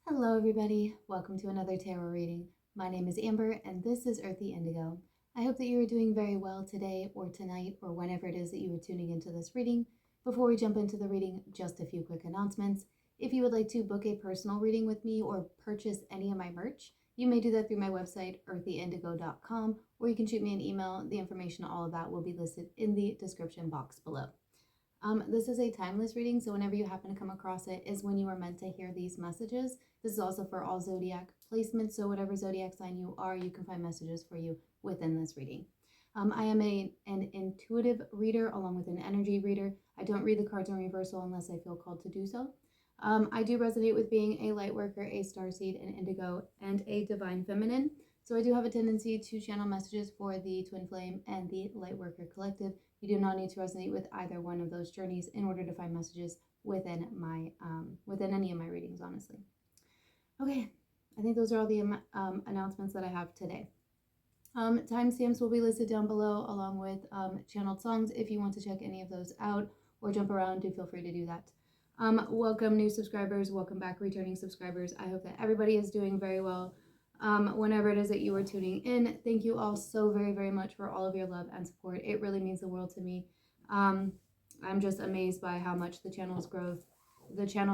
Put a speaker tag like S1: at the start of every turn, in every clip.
S1: Hello everybody, welcome to another tarot reading. My name is Amber and this is Earthy Indigo. I hope that you are doing very well today or tonight or whenever it is that you are tuning into this reading. Before we jump into the reading, just a few quick announcements. If you would like to book a personal reading with me or purchase any of my merch, you may do that through my website, earthyindigo.com, or you can shoot me an email. The information, all of that will be listed in the description box below. This is a timeless reading, so whenever you happen to come across it is when you are meant to hear these messages. This is also for all zodiac placements, so whatever zodiac sign you are, you can find messages for you within this reading. I am an intuitive reader along with an energy reader. I don't read the cards in reversal unless I feel called to do so. I do resonate with being a Lightworker, a Starseed, an Indigo, and a Divine Feminine. So I do have a tendency to channel messages for the Twin Flame and the Lightworker Collective. You do not need to resonate with either one of those journeys in order to find messages within my within any of my readings, honestly. Okay, I think those are all the announcements that I have today. Timestamps will be listed down below along with channeled songs. If you want to check any of those out or jump around, do feel free to do that. Welcome new subscribers, welcome back returning subscribers. I hope that everybody is doing very well. Whenever it is that you are tuning in, thank you all so very much for all of your love and support. It really means the world to me. I'm just amazed by how much the channel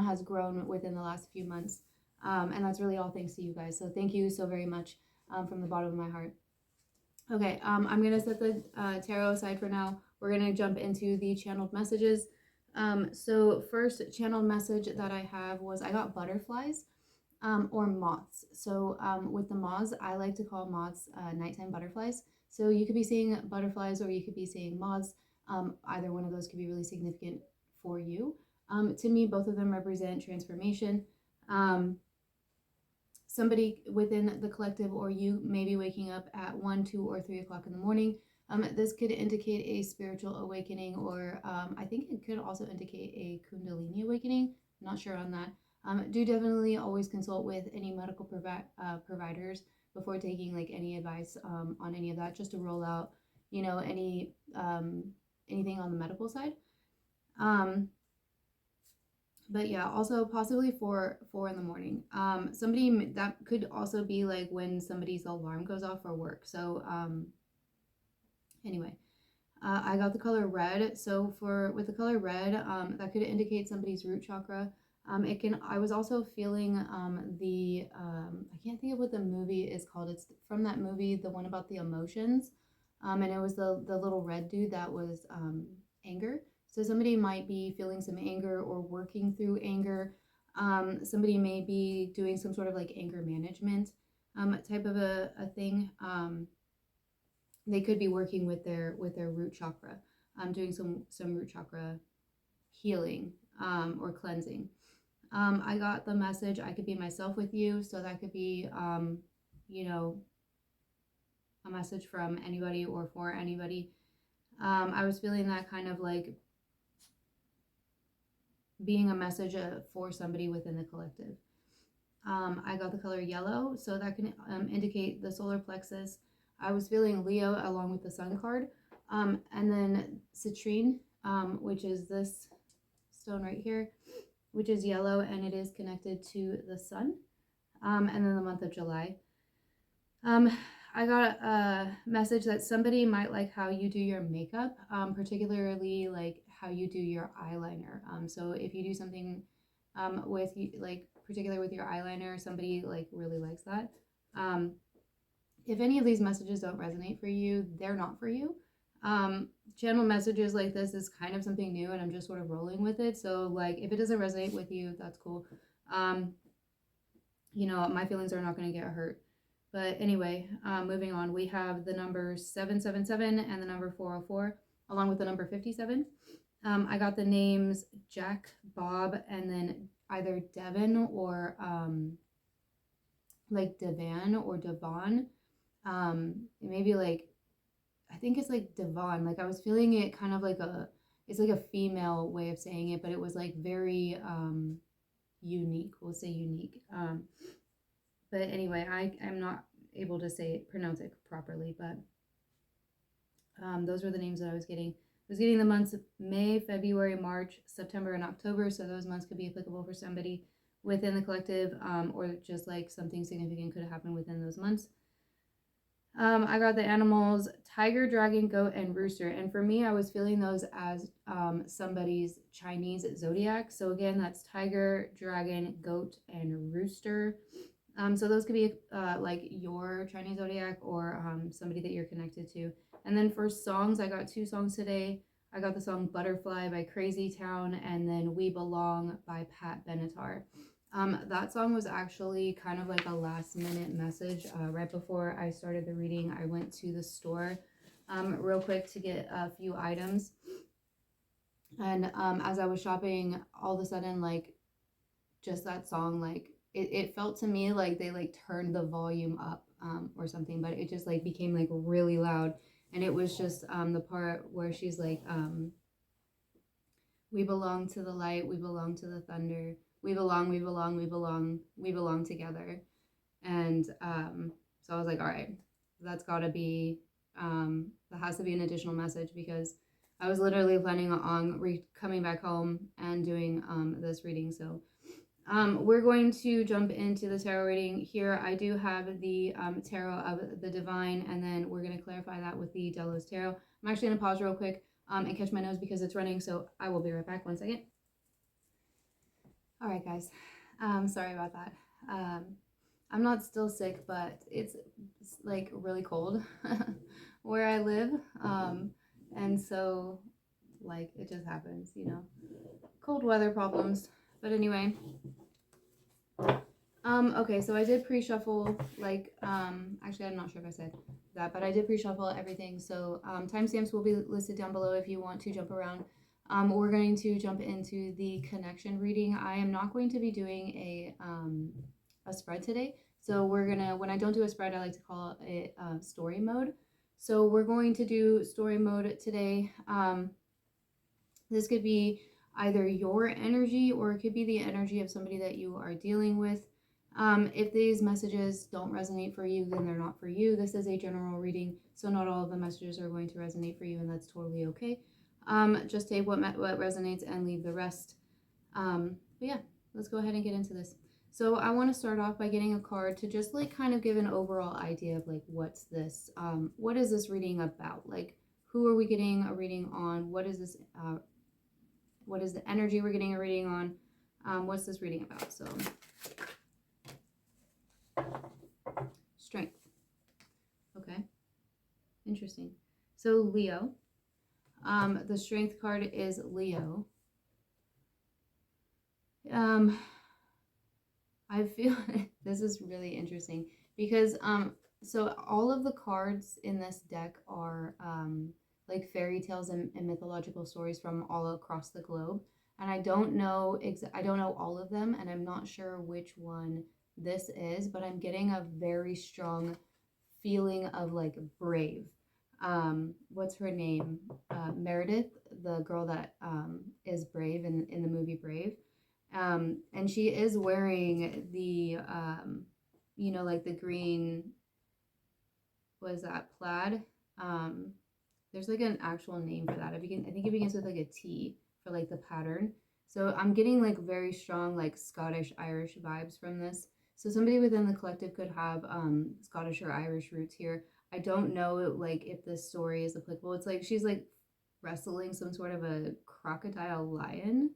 S1: has grown within the last few months, and that's really all thanks to you guys. So thank you so very much from the bottom of my heart. Okay, I'm gonna set the tarot aside for now. We're gonna jump into the channeled messages. So first channeled message that I have was I got butterflies. Or moths. So with the moths, I like to call moths nighttime butterflies. So you could be seeing butterflies or you could be seeing moths. Either one of those could be really significant for you. To me, both of them represent transformation. Somebody within the collective or you may be waking up at 1, 2, or 3 o'clock in the morning. This could indicate a spiritual awakening, or I think it could also indicate a Kundalini awakening. I'm not sure on that. Do definitely always consult with any medical providers before taking like any advice on any of that, just to rule out, you know, anything on the medical side. But yeah, also possibly 4 in the morning. Somebody that could also be like when somebody's alarm goes off for work. So anyway, I got the color red. So with the color red, that could indicate somebody's root chakra. I was also feeling I can't think of what the movie is called. It's from that movie, the one about the emotions. And it was the little red dude that was anger. So somebody might be feeling some anger or working through anger. Somebody may be doing some sort of like anger management type of a thing. They could be working with their root chakra, doing some root chakra healing or cleansing. I got the message, I could be myself with you. So that could be, you know, a message from anybody or for anybody. I was feeling that kind of like being a message for somebody within the collective. I got the color yellow, so that can indicate the solar plexus. I was feeling Leo along with the sun card. And then citrine, which is this stone right here, which is yellow, and it is connected to the sun. And then the month of July. I got a message that somebody might like how you do your makeup, particularly like how you do your eyeliner. So if you do something with like particular with your eyeliner, somebody like really likes that. If any of these messages don't resonate for you, they're not for you. Channel messages like this is kind of something new, and I'm just sort of rolling with it. So like if it doesn't resonate with you, that's cool. You know, my feelings are not going to get hurt. But anyway, moving on, we have the number 777 and the number 404, along with the number 57. I got the names Jack, Bob, and then either Devin or like Devan or Devon. Maybe like, I think it's like Devon. Like I was feeling it kind of like it's like a female way of saying it, but it was like very unique. We'll say unique. But anyway, I'm not able to pronounce it properly, but those were the names that I was getting. I was getting the months of May, February, March, September, and October, so those months could be applicable for somebody. within the collective, or just like something significant could have happened within those months. I got the animals tiger, dragon, goat, and rooster. And for me, I was feeling those as somebody's Chinese zodiac. So again, that's tiger, dragon, goat, and rooster. So those could be like your Chinese zodiac or somebody that you're connected to. And then for songs, I got 2 songs today. I got the song Butterfly by Crazy Town and then We Belong by Pat Benatar. That song was actually kind of like a last minute message. Right before I started the reading, I went to the store real quick to get a few items. And as I was shopping, all of a sudden, like, just that song, like, it felt to me like they like turned the volume up or something, but it just like became like really loud. And it was just the part where she's like, we belong to the light, we belong to the thunder, we belong, we belong, we belong, we belong together. And so I was like, all right, that's got to be, that has to be an additional message, because I was literally planning on coming back home and doing this reading. So we're going to jump into the tarot reading. Here I do have the tarot of the divine, and then we're going to clarify that with the Delos tarot. I'm actually going to pause real quick and catch my nose because it's running, so I will be right back. 1 second. All right, guys. Sorry about that. I'm not still sick, but it's like really cold where I live. And so, like, it just happens, you know, cold weather problems. But anyway, okay, so I did pre-shuffle, like, actually, I'm not sure if I said that, but I did pre-shuffle everything. So timestamps will be listed down below if you want to jump around. We're going to jump into the connection reading. I am not going to be doing a spread today. So we're gonna, when I don't do a spread, I like to call it story mode. So we're going to do story mode today. This could be either your energy or it could be the energy of somebody that you are dealing with. If these messages don't resonate for you, then they're not for you. This is a general reading, so not all of the messages are going to resonate for you, and that's totally okay. Just take what resonates and leave the rest. But yeah, let's go ahead and get into this. So I want to start off by getting a card to just like kind of give an overall idea of like what's this, what is this reading about? Like, who are we getting a reading on? What is this? What is the energy we're getting a reading on? What's this reading about? So, strength. Okay, interesting. So Leo. The strength card is Leo. I feel this is really interesting because so all of the cards in this deck are like fairy tales and mythological stories from all across the globe, and I don't know all of them, and I'm not sure which one this is, but I'm getting a very strong feeling of like brave. What's her name? Meredith, the girl that is Brave in the movie Brave. And she is wearing the you know, like the green, was that plaid? There's like an actual name for that. I think it begins with like a T for like the pattern. So I'm getting like very strong like Scottish Irish vibes from this. So somebody within the collective could have Scottish or Irish roots here. I don't know like if this story is applicable. It's like she's like wrestling some sort of a crocodile lion.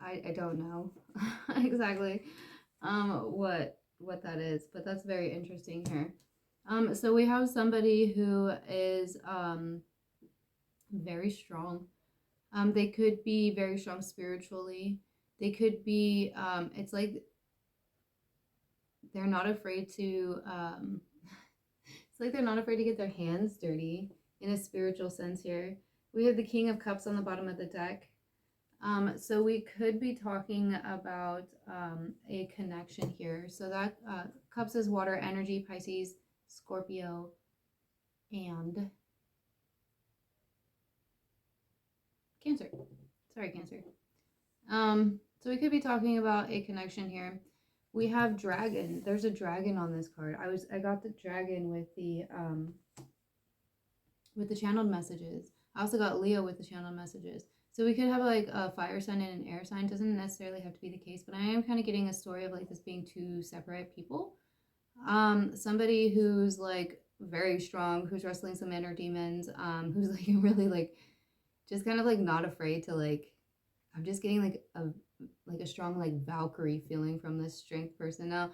S1: I don't know exactly what that is, but that's very interesting here. So we have somebody who is very strong. They could be very strong spiritually. They could be it's like they're not afraid to it's like they're not afraid to get their hands dirty in a spiritual sense here. We have the King of Cups on the bottom of the deck. So we could be talking about a connection here. So that Cups is water energy, Pisces, Scorpio, and Cancer. Sorry, Cancer. So we could be talking about a connection here. We have dragon. There's a dragon on this card. I got the dragon with the channeled messages. I also got Leo with the channeled messages. So we could have like a fire sign and an air sign. Doesn't necessarily have to be the case, but I am kind of getting a story of like this being two separate people. Somebody who's like very strong, who's wrestling some inner demons, who's like really like just kind of like not afraid to like, I'm just getting like a strong like Valkyrie feeling from this strength person. Now,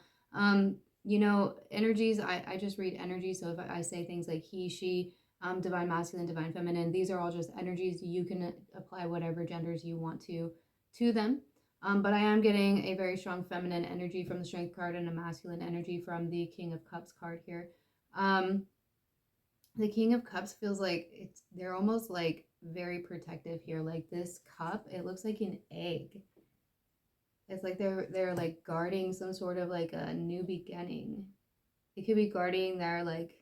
S1: you know, energies, I just read energy. So if I say things like he, she, divine masculine, divine feminine, these are all just energies. You can apply whatever genders you want to them. But I am getting a very strong feminine energy from the strength card and a masculine energy from the King of Cups card here. The King of Cups feels like they're almost like very protective here. Like this cup, it looks like an egg. It's like they're like guarding some sort of like a new beginning. It could be guarding their like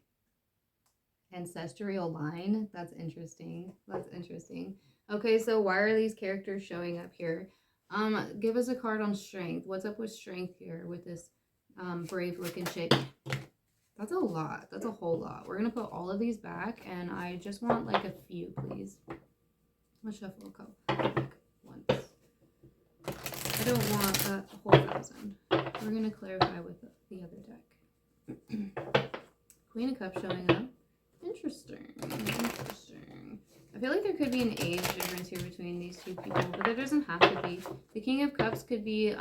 S1: ancestral line. That's interesting. That's interesting. Okay, so why are these characters showing up here? Give us a card on strength. What's up with strength here with this brave looking shape? That's a lot. That's a whole lot. We're gonna put all of these back, and I just want like a few, please. Let's shuffle a couple like once. I don't want a whole 1,000. We're gonna clarify with the other deck. Queen of Cups showing up. Interesting. Interesting. I feel like there could be an age difference here between these two people, but there doesn't have to be. The King of Cups could be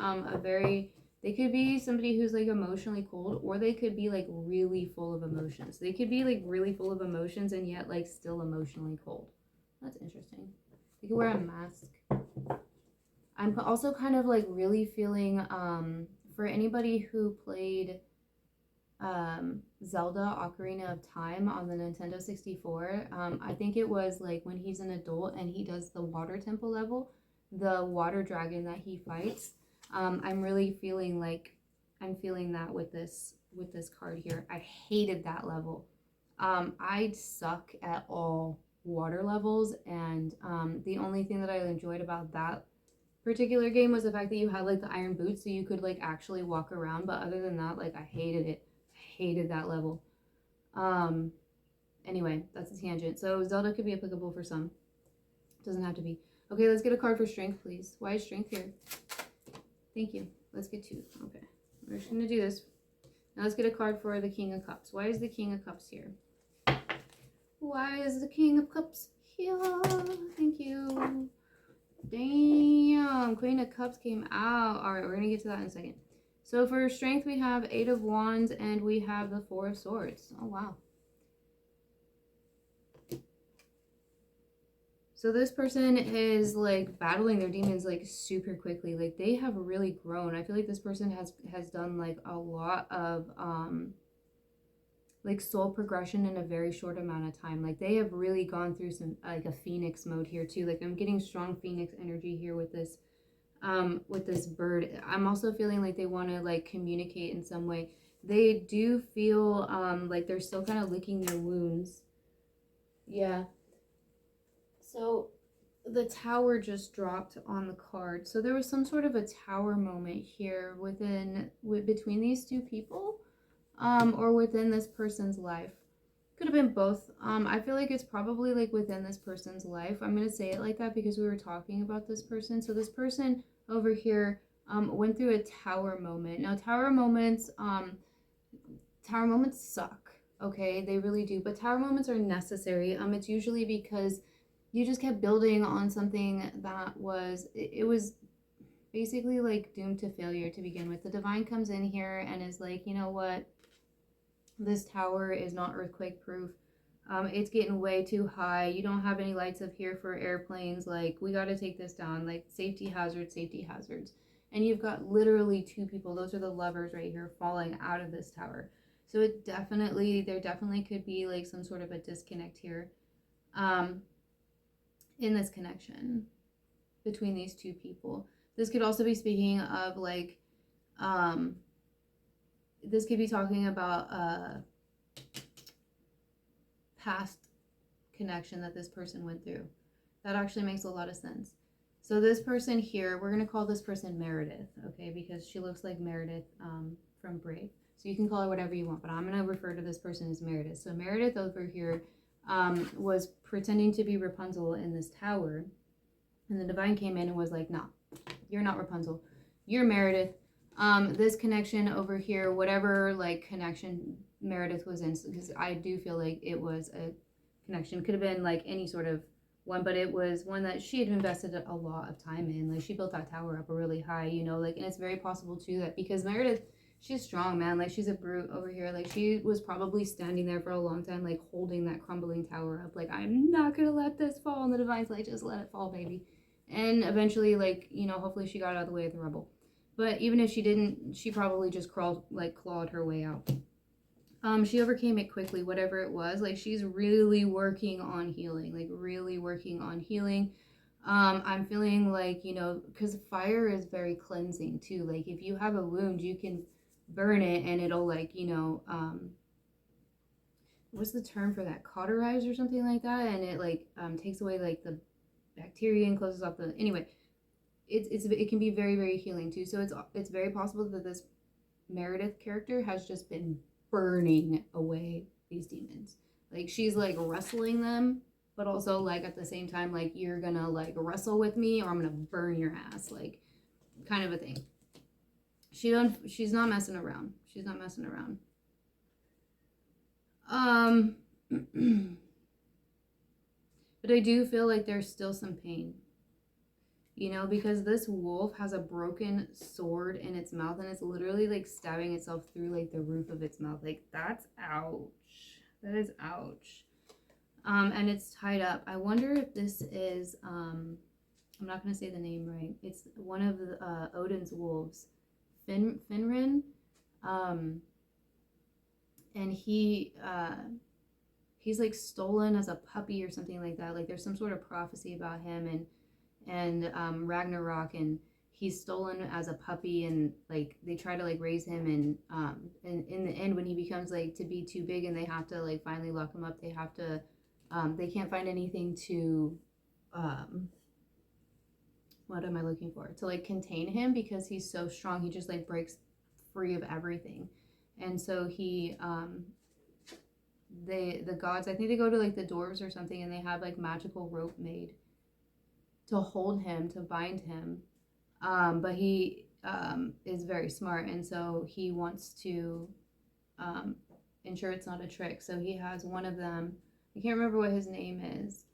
S1: they could be somebody who's like emotionally cold, or they could be like really full of emotions. They could be like really full of emotions and yet like still emotionally cold. That's interesting. They could wear a mask. I'm also kind of like really feeling for anybody who played Zelda Ocarina of Time on the Nintendo 64. I think it was like when he's an adult and he does the water temple level, the water dragon that he fights. I'm really feeling like I'm feeling that with this card here. I hated that level. I suck at all water levels, and the only thing that I enjoyed about that particular game was the fact that you had like the iron boots, so you could like actually walk around. But other than that, like I hated it. Hated that level. Anyway, that's a tangent. So Zelda could be applicable for some. Doesn't have to be. Okay, let's get a card for strength, please. Why is strength here? Thank you. Let's get two. Okay, we're just gonna do this. Now let's get a card for the King of Cups. Why is the King of Cups here? Why is the King of Cups here? Thank you. Damn, Queen of Cups came out. All right, we're gonna get to that in a second. So for strength, we have 8 of Wands and we have the 4 of Swords. Oh, wow. So this person is like battling their demons like super quickly. Like they have really grown. I feel like this person has done like a lot of like soul progression in a very short amount of time. Like they have really gone through some like a phoenix mode here too. Like I'm getting strong phoenix energy here with this bird. I'm also feeling like they want to like communicate in some way. They do feel like they're still kind of licking their wounds. Yeah. So the tower just dropped on the card. So there was some sort of a tower moment here between these two people, or within this person's life. Could have been both. I feel like it's probably like within this person's life. I'm gonna say it like that because we were talking about this person. So this person over here went through a tower moment. Now tower moments suck. Okay, they really do. But tower moments are necessary. It's usually because you just kept building on something that was basically like doomed to failure to begin with. The divine comes in here and is like, you know what? This tower is not earthquake proof. It's getting way too high. You don't have any lights up here for airplanes. Like, we got to take this down. Like, safety hazards, safety hazards. And you've got literally 2 people. Those are the lovers right here falling out of this tower. So there definitely could be like some sort of a disconnect here in this connection between these 2 people. This could also be speaking of like, this could be talking about past connection that this person went through. That actually makes a lot of sense. So this person here, we're going to call this person Meredith, okay, because she looks like Meredith from Brave. So you can call her whatever you want, but I'm going to refer to this person as Meredith. So Meredith over here was pretending to be Rapunzel in this tower. And the divine came in and was like, nah, you're not Rapunzel. You're Meredith. This connection over here, whatever like connection Meredith was in, because I do feel like it was a connection. Could have been like any sort of one, but it was one that she had invested a lot of time in. Like she built that tower up really high, you know, like, and it's very possible too that because Meredith, she's strong, man. Like she's a brute over here. Like she was probably standing there for a long time, like holding that crumbling tower up. Like, I'm not gonna let this fall. And the divine's like, just let it fall, baby. And eventually, like, you know, hopefully she got out of the way of the rubble. But even if she didn't, she probably just clawed her way out. She overcame it quickly, whatever it was. Like, she's really working on healing. Like, really working on healing. I'm feeling like, you know, because fire is very cleansing, too. Like, if you have a wound, you can burn it and it'll, like, you know, what's the term for that? Cauterize or something like that. And it, like, takes away, like, the bacteria and closes off the... Anyway, it can be very, very healing, too. So it's very possible that this Meredith character has just been burning away these demons. Like, she's like wrestling them, but also like at the same time, like, you're gonna like wrestle with me or I'm gonna burn your ass, like, kind of a thing. She's not messing around. She's not messing around. But I do feel like there's still some pain, you know, because this wolf has a broken sword in its mouth and it's literally like stabbing itself through like the roof of its mouth. Like, that's ouch. That is ouch. And it's tied up. I wonder if this is, I'm not going to say the name right. It's one of the, Odin's wolves, Finrin. And he's like stolen as a puppy or something like that. Like, there's some sort of prophecy about him and Ragnarok, and he's stolen as a puppy, and like they try to like raise him, and in the end when he becomes like to be too big and they have to like finally lock him up, they have to they can't find anything to what am I looking for, to like contain him because he's so strong. He just like breaks free of everything. And so he the gods, I think they go to like the dwarves or something, and they have like magical rope made to hold him, to bind him. But he is very smart, and so he wants to ensure it's not a trick. So he has one of them, I can't remember what his name is,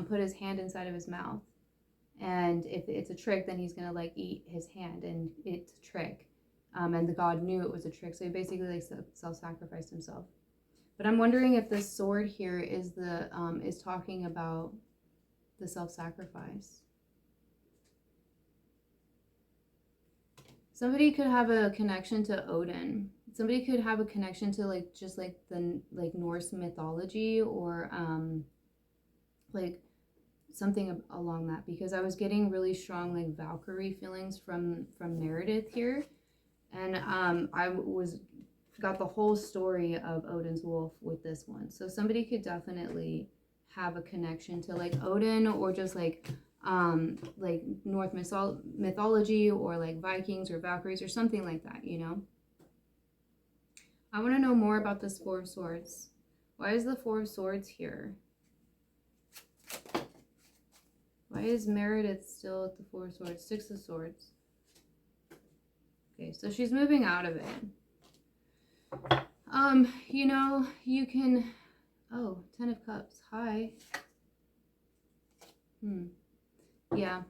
S1: put his hand inside of his mouth. And if it's a trick, then he's gonna like eat his hand, and it's a trick. And the god knew it was a trick, so he basically like self-sacrificed himself. But I'm wondering if this sword here is the is talking about the self-sacrifice. Somebody could have a connection to Odin. Somebody could have a connection to like just like the like Norse mythology, or like something along that, because I was getting really strong like Valkyrie feelings from Meredith here. And I got the whole story of Odin's wolf with this one. So somebody could definitely have a connection to like Odin, or just like North mythology, or like Vikings or Valkyries or something like that, you know. I want to know more about this Four of Swords. Why is the Four of Swords here? Why is Meredith still at the Four of Swords? Six of Swords. Okay, so she's moving out of it. You know, you can... Oh, 10 of Cups. Hi. Yeah.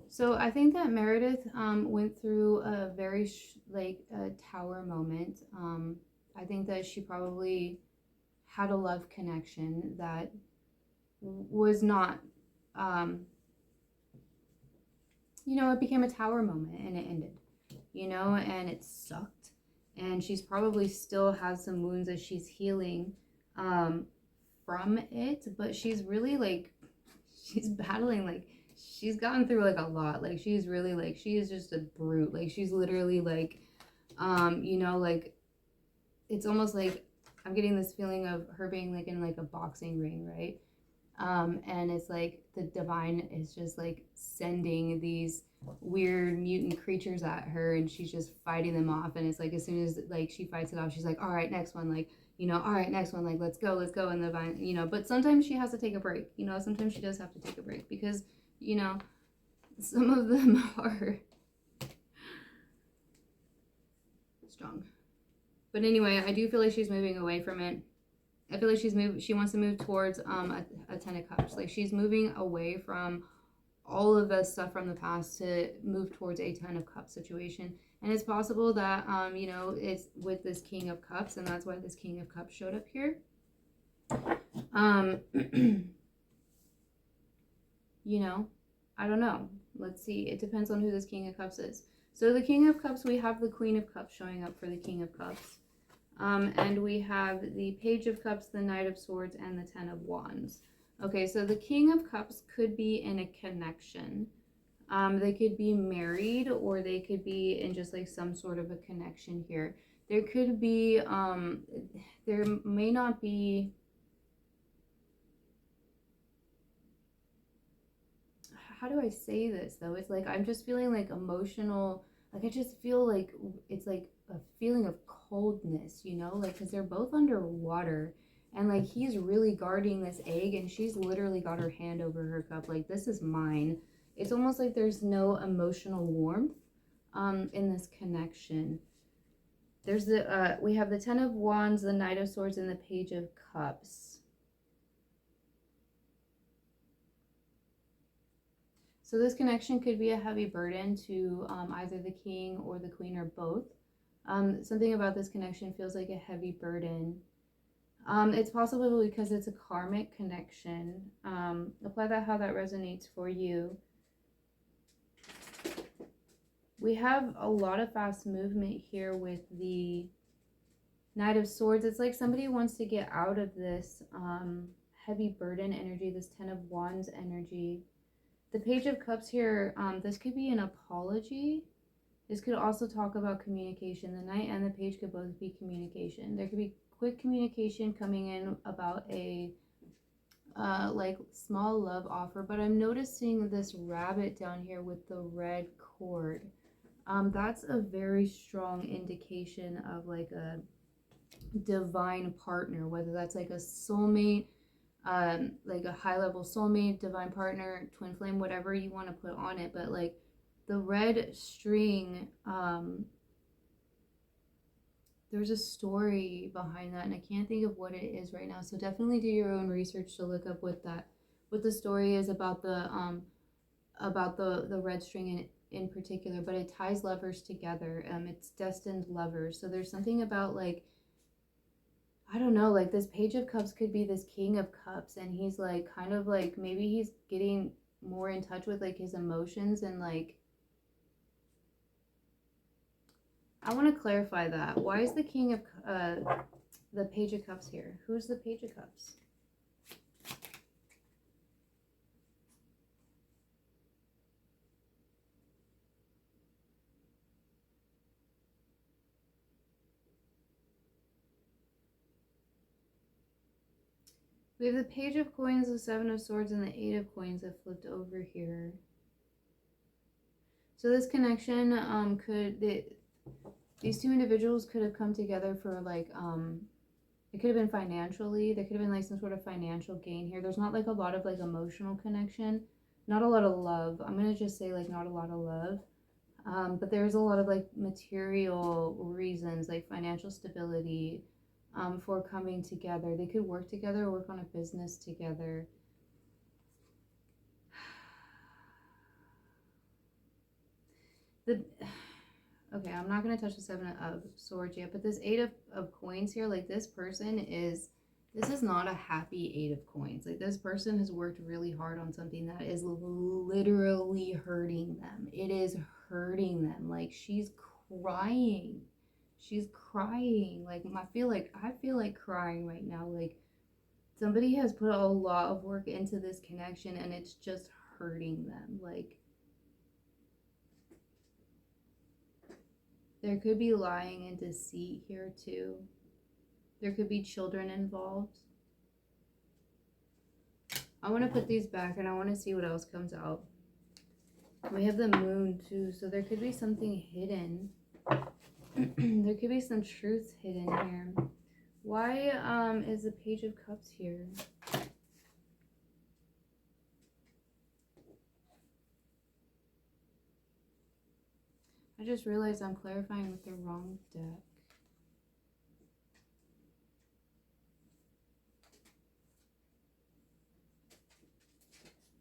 S1: So I think that Meredith went through a very a tower moment. I think that she probably had a love connection that was not, you know, it became a tower moment and it ended, you know, and it sucked. And she's probably still has some wounds that she's healing from it, but she's really like, she's battling, like, she's gotten through like a lot. Like, she's really like, she is just a brute. Like, she's literally like, you know, like, it's almost like I'm getting this feeling of her being like in like a boxing ring, right? And it's like the divine is just like sending these weird mutant creatures at her, and she's just fighting them off. And it's like, as soon as like she fights it off, she's like, all right, next one, like, you know, all right, next one, like, let's go. And the divine, you know, but sometimes she has to take a break, you know, sometimes she does have to take a break because, you know, some of them are strong. But anyway, I do feel like she's moving away from it. I feel like she wants to move towards a Ten of Cups. Like she's moving away from all of the stuff from the past to move towards a Ten of Cups situation. And it's possible that, you know, it's with this King of Cups, and that's why this King of Cups showed up here. You know, I don't know. Let's see. It depends on who this King of Cups is. So the King of Cups, we have the Queen of Cups showing up for the King of Cups. And we have the Page of Cups, the Knight of Swords, and the Ten of Wands. Okay, so the King of Cups could be in a connection. They could be married, or they could be in just like some sort of a connection here. There could be, there may not be, how do I say this though? It's like, I'm just feeling like emotional, like I just feel like it's like a feeling of coldness, you know, like because they're both underwater, and like he's really guarding this egg, and she's literally got her hand over her cup like, this is mine. It's almost like there's no emotional warmth in this connection. There's the we have the Ten of Wands, the Knight of Swords, and the Page of Cups. So this connection could be a heavy burden to either the king or the queen, or both. Something about this connection feels like a heavy burden. It's possible because it's a karmic connection. Apply that how that resonates for you. We have a lot of fast movement here with the Knight of Swords. It's like somebody wants to get out of this heavy burden energy, this Ten of Wands energy. The Page of Cups here, this could be an apology. This could also talk about communication. The Knight and the Page could both be communication. There could be quick communication coming in about a like small love offer, but I'm noticing this rabbit down here with the red cord. That's a very strong indication of like a divine partner, whether that's like a soulmate, like a high level soulmate, divine partner, twin flame, whatever you want to put on it. But like the red string, there's a story behind that, and I can't think of what it is right now. So definitely do your own research to look up what the story is about the red string in particular. But it ties lovers together. It's destined lovers. So there's something about like, I don't know, like this Page of Cups could be this King of Cups, and he's like kind of like, maybe he's getting more in touch with like his emotions, and like, I want to clarify that. Why is the King of the Page of Cups here? Who's the Page of Cups? We have the Page of Coins, the Seven of Swords, and the Eight of Coins that flipped over here. So this connection these two individuals could have come together for like, it could have been financially. There could have been like some sort of financial gain here. There's not like a lot of like emotional connection, not a lot of love. I'm gonna just say like not a lot of love. But there's a lot of like material reasons, like financial stability, for coming together. They could work together, work on a business together. Okay, I'm not going to touch the Seven of Swords yet, but this Eight of Coins here, like this person this is not a happy Eight of Coins. Like this person has worked really hard on something that is literally hurting them. It is hurting them. Like she's crying. She's crying. Like I feel like crying right now. Like somebody has put a lot of work into this connection, and it's just hurting them. Like there could be lying and deceit here too. There could be children involved. I want to put these back, and I want to see what else comes out. We have the Moon too, so there could be something hidden. There could be some truth hidden here. Why is the Page of Cups here? just realized I'm clarifying with the wrong deck.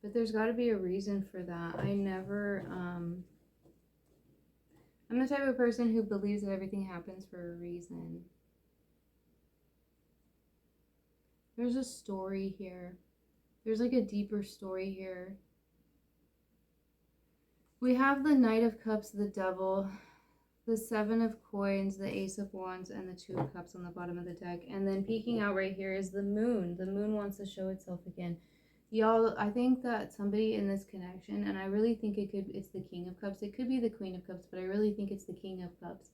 S1: But there's got to be a reason for that. I never, I'm the type of person who believes that everything happens for a reason. There's a story here. There's like a deeper story here. We have the Knight of Cups, the Devil, the Seven of Coins, the Ace of Wands, and the Two of Cups on the bottom of the deck. And then peeking out right here is the Moon. The Moon wants to show itself again. Y'all, I think that somebody in this connection, and I really think it's the King of Cups. It could be the Queen of Cups, but I really think it's the King of Cups.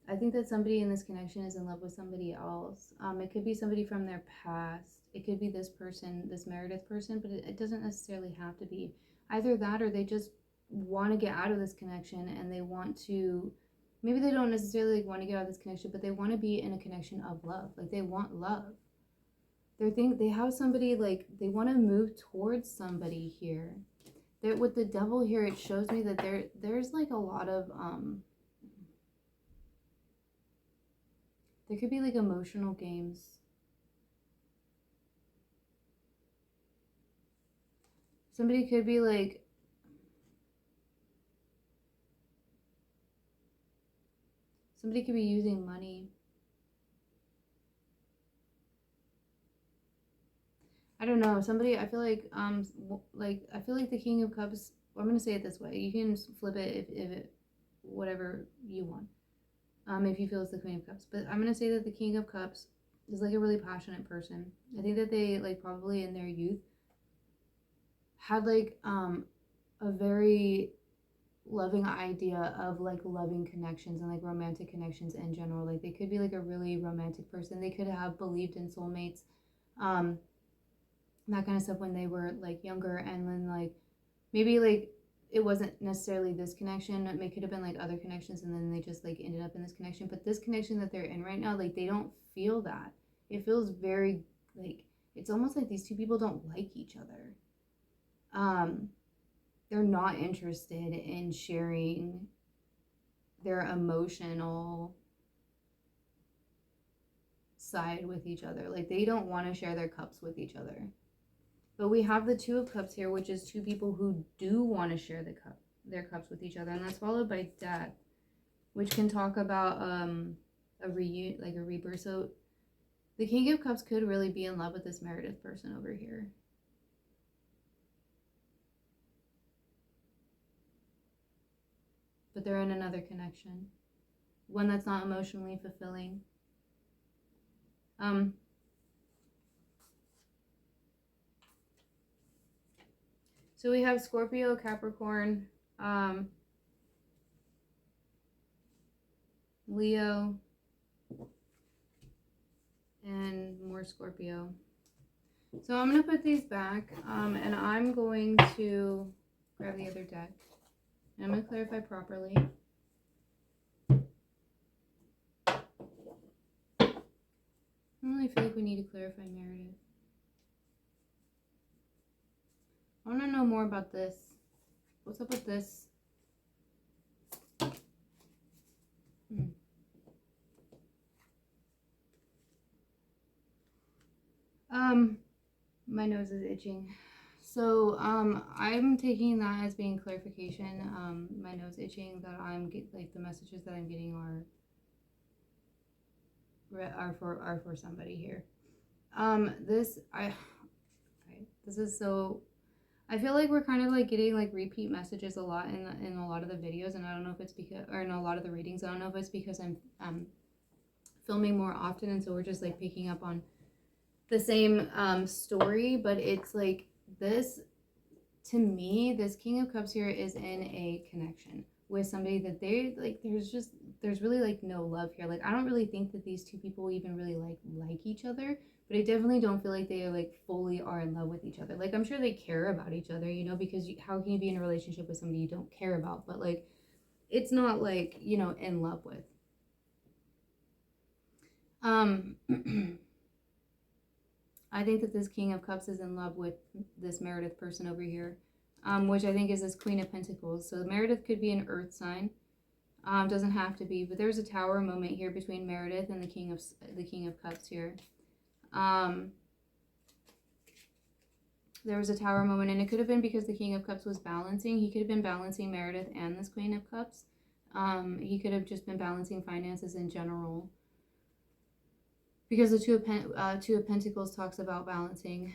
S1: I think that somebody in this connection is in love with somebody else. It could be somebody from their past. It could be this person, this Meredith person, but it doesn't necessarily have to be. Either that or they just want to get out of this connection and they want to, maybe they don't necessarily want to get out of this connection, but they want to be in a connection of love. Like they want love. They have somebody, like they want to move towards somebody here. With the Devil here, it shows me that there's like a lot of there could be like emotional games. Somebody could be like, somebody could be using money. I don't know. Somebody, I feel like I feel like the King of Cups, I'm going to say it this way. You can flip it if it, whatever you want. If you feel it's the Queen of Cups. But I'm going to say that the King of Cups is like a really passionate person. I think that they, like, probably in their youth had, like, a very loving idea of, like, loving connections and, like, romantic connections in general. Like, they could be, like, a really romantic person. They could have believed in soulmates, that kind of stuff when they were, like, younger. And then, like, maybe, like, it wasn't necessarily this connection. It could have been like other connections and then they just like ended up in this connection. But this connection that they're in right now, like they don't feel that. It feels very like, it's almost like these two people don't like each other. They're not interested in sharing their emotional side with each other. Like they don't want to share their cups with each other. But we have the Two of Cups here, which is two people who do want to share their cups with each other, and that's followed by death, which can talk about a rebirth. So the King of Cups could really be in love with this Meredith person over here. But they're in another connection, one that's not emotionally fulfilling. So we have Scorpio, Capricorn, Leo, and more Scorpio. So I'm going to put these back, and I'm going to grab the other deck. And I'm going to clarify properly. I don't really feel like we need to clarify Meredith. I want to know more about this. What's up with this? My nose is itching. So, I'm taking that as being clarification. My nose itching, that like the messages that I'm getting are for somebody here. This is so, I feel like we're kind of like getting like repeat messages a lot in a lot of the videos, and I don't know if it's because, or in a lot of the readings, I don't know if it's because I'm filming more often, and so we're just like picking up on the same story. But it's like this, to me, this King of Cups here is in a connection with somebody that they like. There's really like no love here. Like I don't really think that these two people even really like each other, but I definitely don't feel like they like fully are in love with each other. Like I'm sure they care about each other, you know, because how can you be in a relationship with somebody you don't care about? But like it's not like, you know, in love with. I think that this King of Cups is in love with this Meredith person over here, which I think is this Queen of Pentacles. So Meredith could be an earth sign. Doesn't have to be, but there's a Tower moment here between Meredith and the King of Cups here. There was a Tower moment, and it could have been because the King of Cups was balancing. He could have been balancing Meredith and this Queen of Cups. He could have just been balancing finances in general. Because the Two of Pentacles talks about balancing,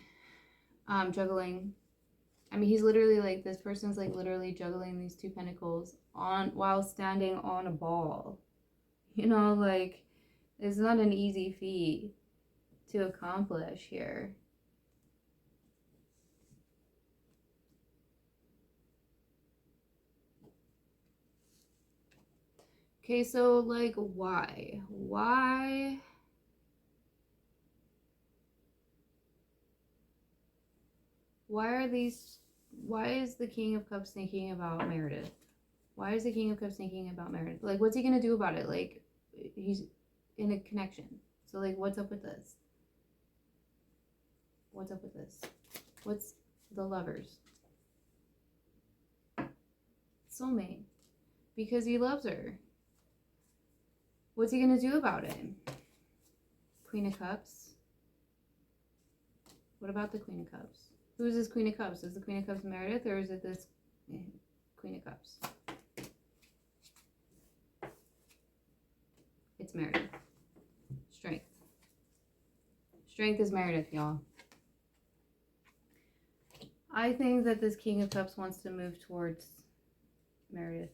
S1: juggling. I mean, he's literally like, this person's like literally juggling these 2 pentacles while standing on a ball. You know, like, it's not an easy feat to accomplish here. Okay, so like, why? Why is the King of Cups thinking about Meredith? Why is the King of Cups thinking about Meredith? Like, what's he gonna do about it? Like, he's in a connection. So like, what's up with this? What's up with this? What's the Lovers? Soulmate. Because he loves her. What's he gonna do about it? Queen of Cups. What about the Queen of Cups? Who is this Queen of Cups? Is the Queen of Cups Meredith, or is it this Queen of Cups? It's Meredith. Strength. Strength is Meredith, y'all. I think that this King of Cups wants to move towards Meredith.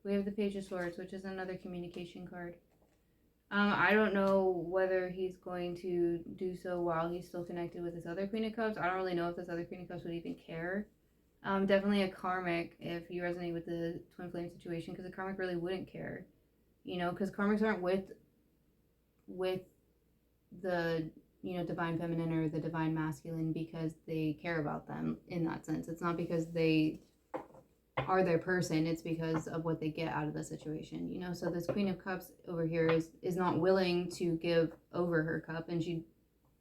S1: We have the Page of Swords, which is another communication card. I don't know whether he's going to do so while he's still connected with this other Queen of Cups. I don't really know if this other Queen of Cups would even care. Definitely a karmic if you resonate with the twin flame situation, because a karmic really wouldn't care. You know, because karmics aren't with the, you know, divine feminine or the divine masculine because they care about them in that sense. It's not because they are their person, it's because of what they get out of the situation, you know. So this Queen of Cups over here is not willing to give over her cup, and she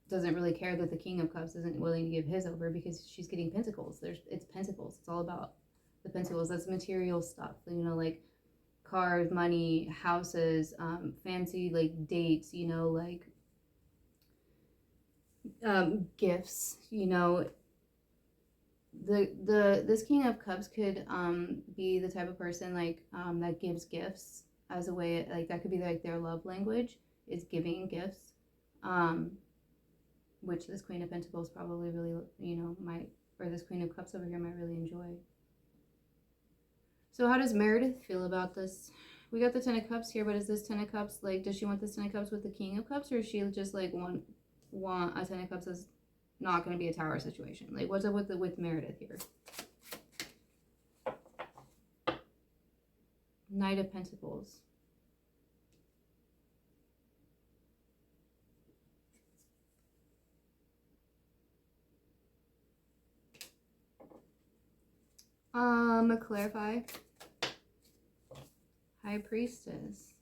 S1: doesn't really care that the King of Cups isn't willing to give his over, because she's getting pentacles. It's pentacles. It's all about the pentacles. That's material stuff, you know, like cars, money, houses, fancy like dates, you know, like gifts, you know. This King of Cups could be the type of person like that gives gifts as a way, like that could be like their love language is giving gifts, which this Queen of Pentacles probably really, you know, might, or this Queen of Cups over here might really enjoy. So how does Meredith feel about this? We got the Ten of Cups here, but is this Ten of Cups, like, does she want this Ten of Cups with the King of Cups, or is she just like want a Ten of Cups as not going to be a Tower situation? Like, what's up with Meredith here? Knight of Pentacles. Clarify. High Priestess.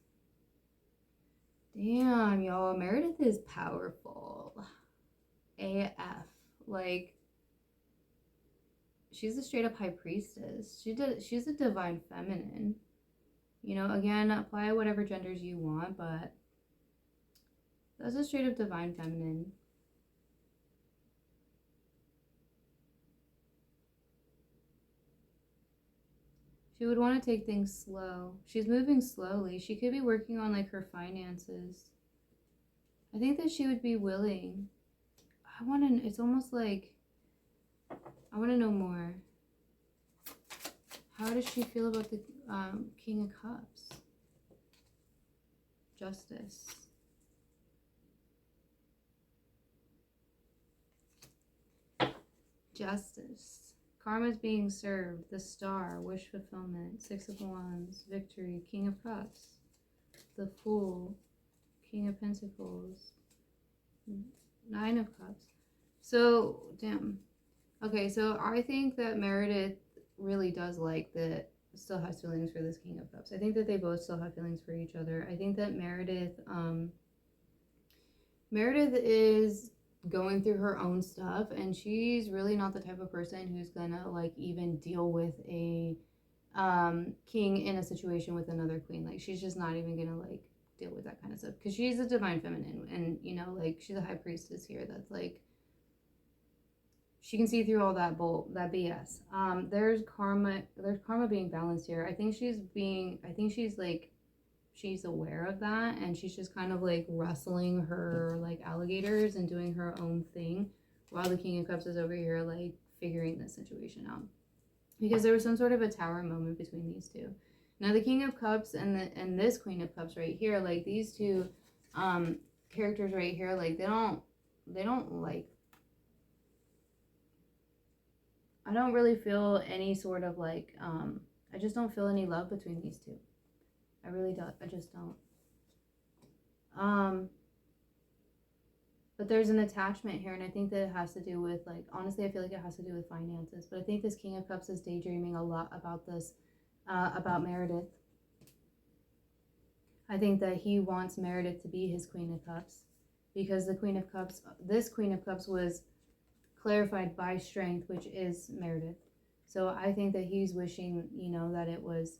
S1: Damn, y'all, Meredith is powerful. AF. Like, she's a straight up High Priestess. She's a divine feminine. You know, again, apply whatever genders you want, but that's a straight up divine feminine. She would want to take things slow. She's moving slowly. She could be working on like her finances. I think that she would be willing. It's almost like, I want to know more. How does she feel about the King of Cups? Justice. Justice. Karma's being served. The Star. Wish fulfillment. Six of Wands. Victory. King of Cups. The Fool. King of Pentacles. Nine of Cups. So, damn. Okay, so I think that Meredith really does like that, still has feelings for this King of Cups. I think that they both still have feelings for each other. I think that Meredith is going through her own stuff, and she's really not the type of person who's gonna like even deal with a king in a situation with another queen. Like, she's just not even gonna like deal with that kind of stuff, because she's a divine feminine, and you know, like, she's a high priestess here. That's like, she can see through all that BS. There's karma being balanced here. I think she's like, she's aware of that, and she's just kind of like wrestling her like alligators and doing her own thing, while the King of Cups is over here like figuring this situation out, because there was some sort of a tower moment between these two. Now the King of Cups and this Queen of Cups right here, like these two characters right here, like they don't like, I don't really feel any sort of like I just don't feel any love between these two. I really don't. I just don't. But there's an attachment here, and I think that it has to do with, like, honestly, I feel like it has to do with finances. But I think this King of Cups is daydreaming a lot about this, about Meredith. I think that he wants Meredith to be his Queen of Cups, because the Queen of Cups, this Queen of Cups was clarified by strength, which is Meredith. So I think that he's wishing, you know, that it was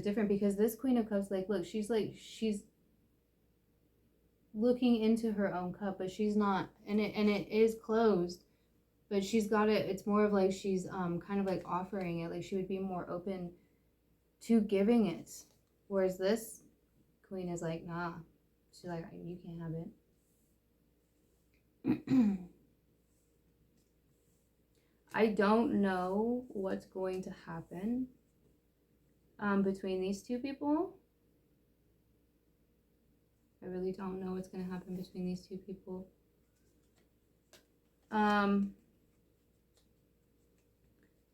S1: different, because this Queen of Cups, like, look, she's looking into her own cup, but she's not, and it is closed, but she's got it. It's more of like she's kind of like offering it, like she would be more open to giving it, whereas this queen is like, nah, she's like, you can't have it. I don't know what's going to happen between these two people. I really don't know what's going to happen between these two people.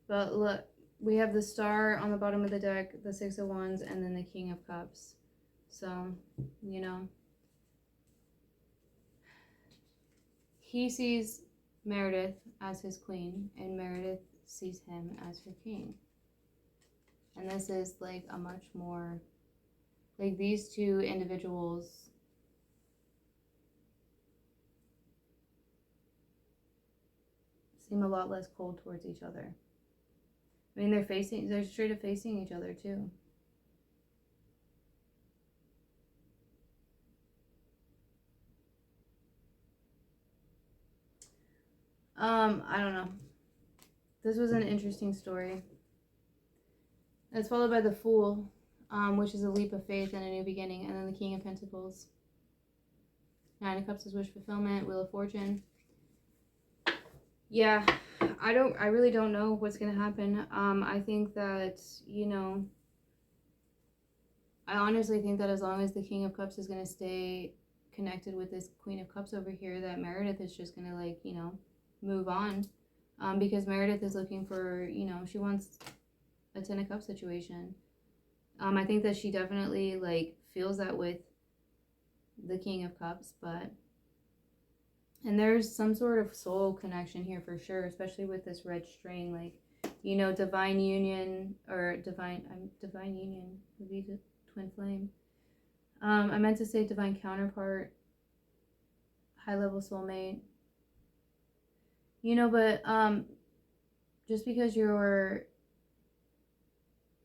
S1: But look, we have the Star on the bottom of the deck, the Six of Wands, and then the King of Cups. So, you know, he sees Meredith as his queen, and Meredith sees him as her king. And this is like a much more, like, these two individuals seem a lot less cold towards each other. I mean, they're straight up facing each other too. I don't know. This was an interesting story. It's followed by the Fool, which is a leap of faith and a new beginning, and then the King of Pentacles. Nine of Cups is wish fulfillment, Wheel of Fortune. Yeah, I really don't know what's gonna happen. I think that, you know, I honestly think that as long as the King of Cups is gonna stay connected with this Queen of Cups over here, that Meredith is just gonna, like, you know, move on. Because Meredith is looking for, you know, she wants a Ten of Cups situation. I think that she definitely, like, feels that with the King of Cups, but, and there's some sort of soul connection here for sure, especially with this red string, like, you know, divine union, or divine union would be the twin flame. I meant to say divine counterpart, high level soulmate, you know, but just because you're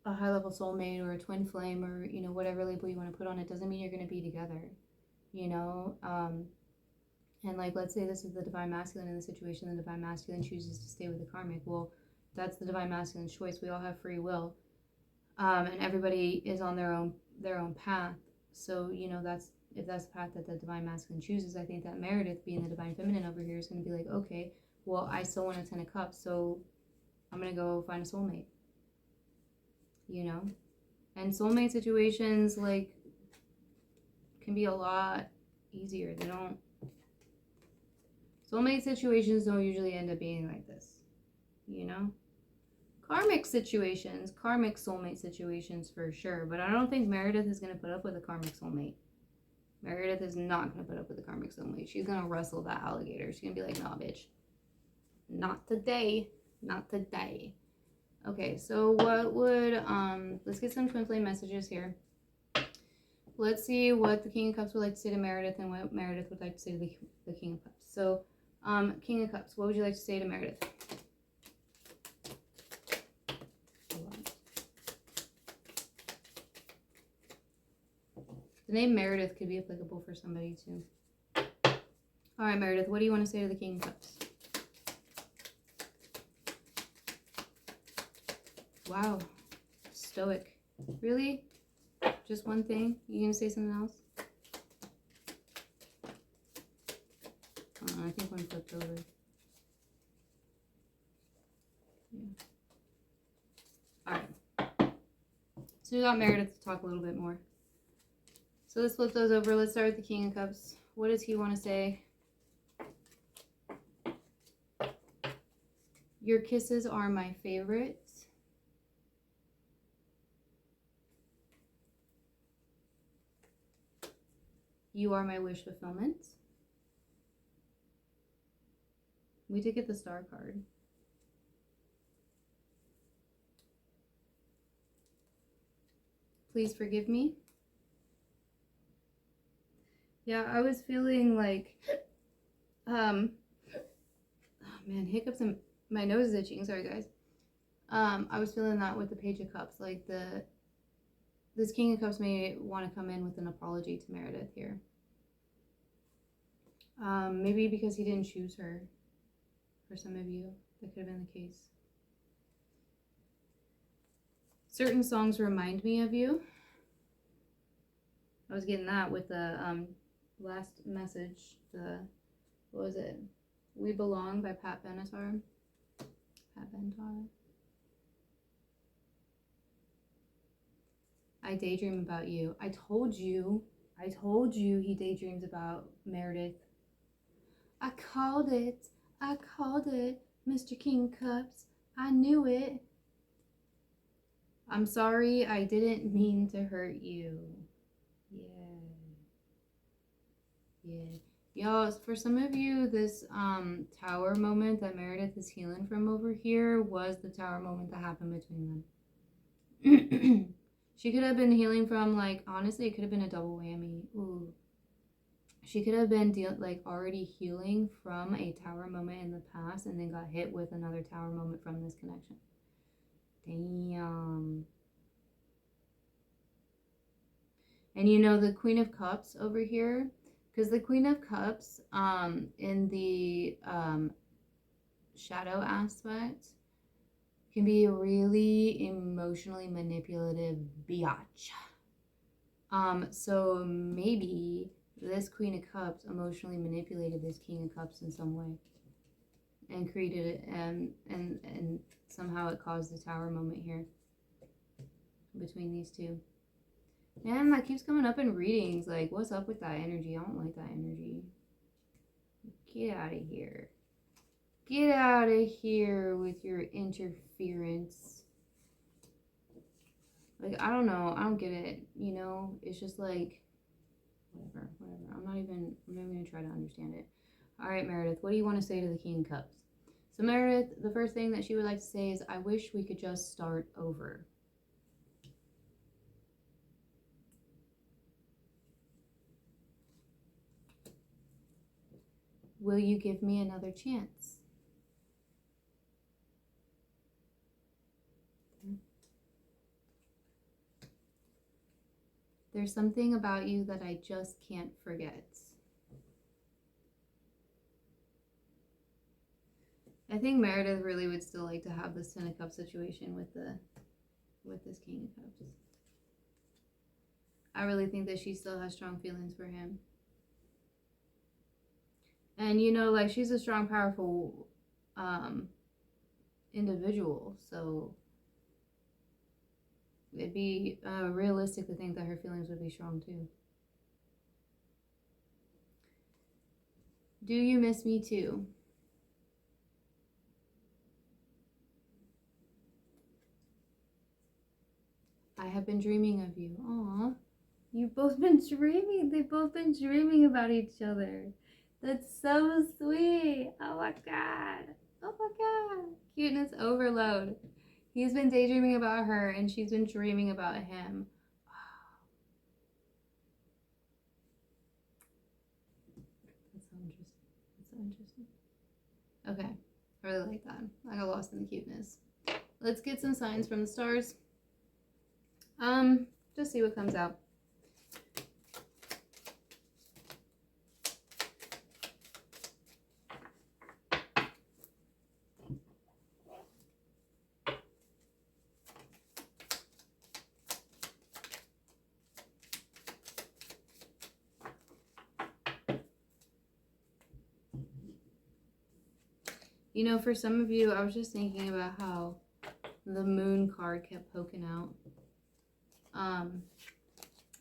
S1: a high level soulmate or a twin flame, or, you know, whatever label you want to put on it, doesn't mean you're going to be together, you know. And, like, let's say this is the divine masculine in the situation, the divine masculine chooses to stay with the karmic. Well, that's the divine masculine's choice. We all have free will, and everybody is on their own path. So, you know, if that's the path that the divine masculine chooses, I think that Meredith, being the divine feminine over here, is going to be like, okay, well, I still want a Ten of Cups, so I'm going to go find a soulmate, you know. And soulmate situations, like, can be a lot easier. Soulmate situations don't usually end up being like this, you know. Karmic situations, karmic soulmate situations for sure, but I don't think Meredith is going to put up with a karmic soulmate. Meredith is not going to put up with a karmic soulmate. She's going to wrestle that alligator. She's going to be like, nah, bitch. Not today. Not today. Okay, so what would, let's get some twin flame messages here. Let's see what the King of Cups would like to say to Meredith, and what Meredith would like to say to the King of Cups. So, King of Cups, what would you like to say to Meredith? Hold on. The name Meredith could be applicable for somebody too. All right, Meredith, what do you want to say to the King of Cups? Wow, stoic. Really? Just one thing? You gonna say something else? I think one flipped over. Yeah. All right. So we got Meredith to talk a little bit more. So let's flip those over. Let's start with the King of Cups. What does he want to say? Your kisses are my favorite. You are my wish fulfillment. We did get the star card. Please forgive me. Yeah, I was feeling like, oh man, hiccups and my nose is itching. Sorry, guys. I was feeling that with the Page of Cups. Like this King of Cups may want to come in with an apology to Meredith here. Maybe because he didn't choose her. For some of you, that could have been the case. Certain songs remind me of you. I was getting that with the last message. What was it? We Belong by Benatar. Benatar. I daydream about you. I told you he daydreams about Meredith. I called it, Mr. King Cups. I knew it. I'm sorry, I didn't mean to hurt you. Yeah. Y'all, for some of you, this tower moment that Meredith is healing from over here was the tower moment that happened between them. She could have been healing from, like, honestly, it could have been a double whammy. Ooh. She could have been already healing from a tower moment in the past and then got hit with another tower moment from this connection. Damn. And you know, the Queen of Cups over here, because the Queen of Cups in the shadow aspect can be a really emotionally manipulative biatch. So maybe this Queen of Cups emotionally manipulated this King of Cups in some way and created it, and somehow it caused the tower moment here between these two. Man, that keeps coming up in readings. Like, what's up with that energy? I don't like that energy. Get out of here. Get out of here with your interference. Like, I don't know. I don't get it. You know, it's just like, whatever. I'm not even going to try to understand it. All right, Meredith, what do you want to say to the King of Cups? So, Meredith, the first thing that she would like to say is, I wish we could just start over. Will you give me another chance? There's something about you that I just can't forget. I think Meredith really would still like to have this Ten of Cups situation with this King of Cups. I really think that she still has strong feelings for him. And you know, like, she's a strong, powerful individual, so it'd be realistic to think that her feelings would be strong too. Do you miss me too? I have been dreaming of you. Aw, you've both been dreaming. They've both been dreaming about each other. That's so sweet. Oh my god. Oh my god. Cuteness overload. He's been daydreaming about her and she's been dreaming about him. That's so interesting. Okay. I really like that. I got lost in the cuteness. Let's get some signs from the stars. Just see what comes out. You know, for some of you, I was just thinking about how the moon card kept poking out.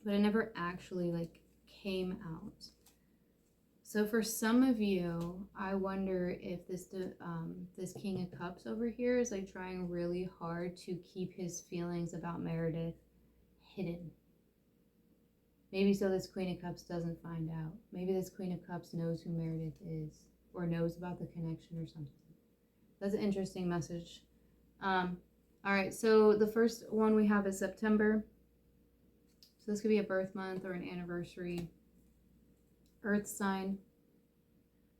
S1: But it never actually like came out. So for some of you, I wonder if this King of Cups over here is like trying really hard to keep his feelings about Meredith hidden. Maybe so this Queen of Cups doesn't find out. Maybe this Queen of Cups knows who Meredith is or knows about the connection or something. That's an interesting message. All right, so the first one we have is September. So this could be a birth month or an anniversary. Earth sign.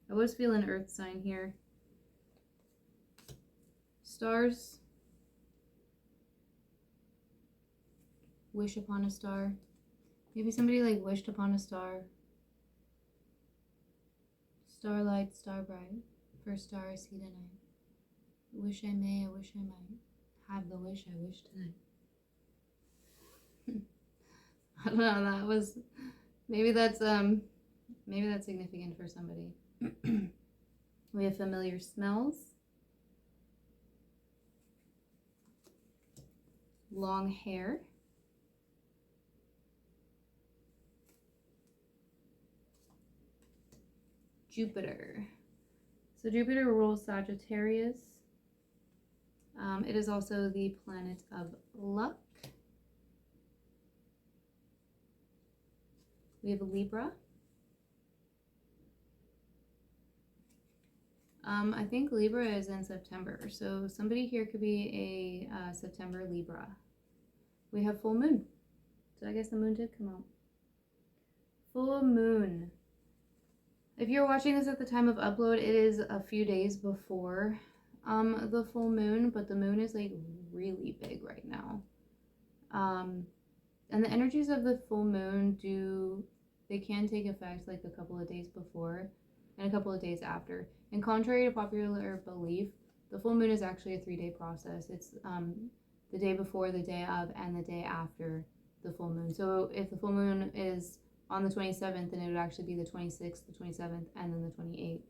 S1: I was feeling earth sign here. Stars. Wish upon a star. Maybe somebody like wished upon a star. Starlight, star bright. First star I see tonight. Wish I may, I wish I might. Have the wish I wish tonight. I don't know, that was, maybe that's significant for somebody. We have familiar smells. Long hair. Jupiter. So Jupiter rules Sagittarius. It is also the planet of luck. We have Libra. I think Libra is in September, so somebody here could be a September Libra. We have full moon, so I guess the moon did come out. Full moon. If you're watching this at the time of upload, it is a few days before the full moon, but the moon is like really big right now. And the energies of the full moon they can take effect like a couple of days before and a couple of days after. And contrary to popular belief, the full moon is actually a 3-day process. It's the day before, the day of, and the day after the full moon. So if the full moon is on the 27th, then it would actually be the 26th, the 27th, and then the 28th.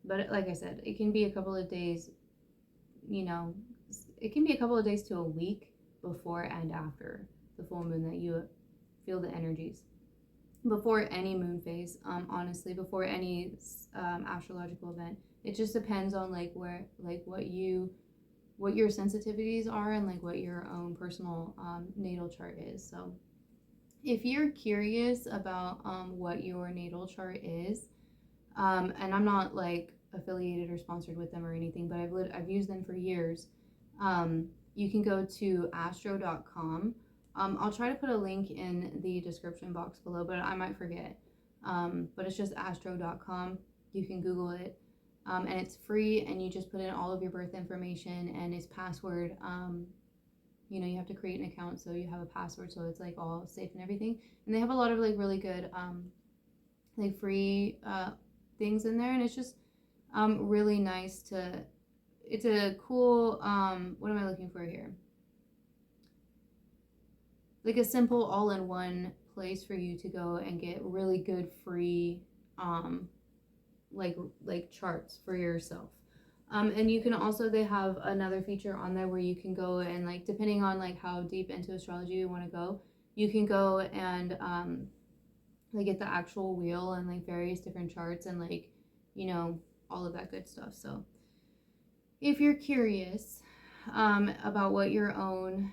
S1: But like I said, it can be a couple of days, you know, it can be a couple of days to a week before and after the full moon that you feel the energies. Before any moon phase, honestly, before any astrological event. It just depends on like what your sensitivities are and like what your own personal natal chart is. So if you're curious about what your natal chart is, and I'm not like affiliated or sponsored with them or anything, but I've used them for years. You can go to astro.com. I'll try to put a link in the description box below, but I might forget. But it's just astro.com. You can Google it. And it's free, and you just put in all of your birth information and its password. You know, you have to create an account, so you have a password, so it's like all safe and everything. And they have a lot of like really good like free things in there, and it's just really nice to, it's a cool what am I looking for here? Like a simple all-in-one place for you to go and get really good free like charts for yourself. And you can also, they have another feature on there where you can go and like, depending on like how deep into astrology you want to go, you can go and like get the actual wheel and like various different charts and like, you know, all of that good stuff. So if you're curious about what your own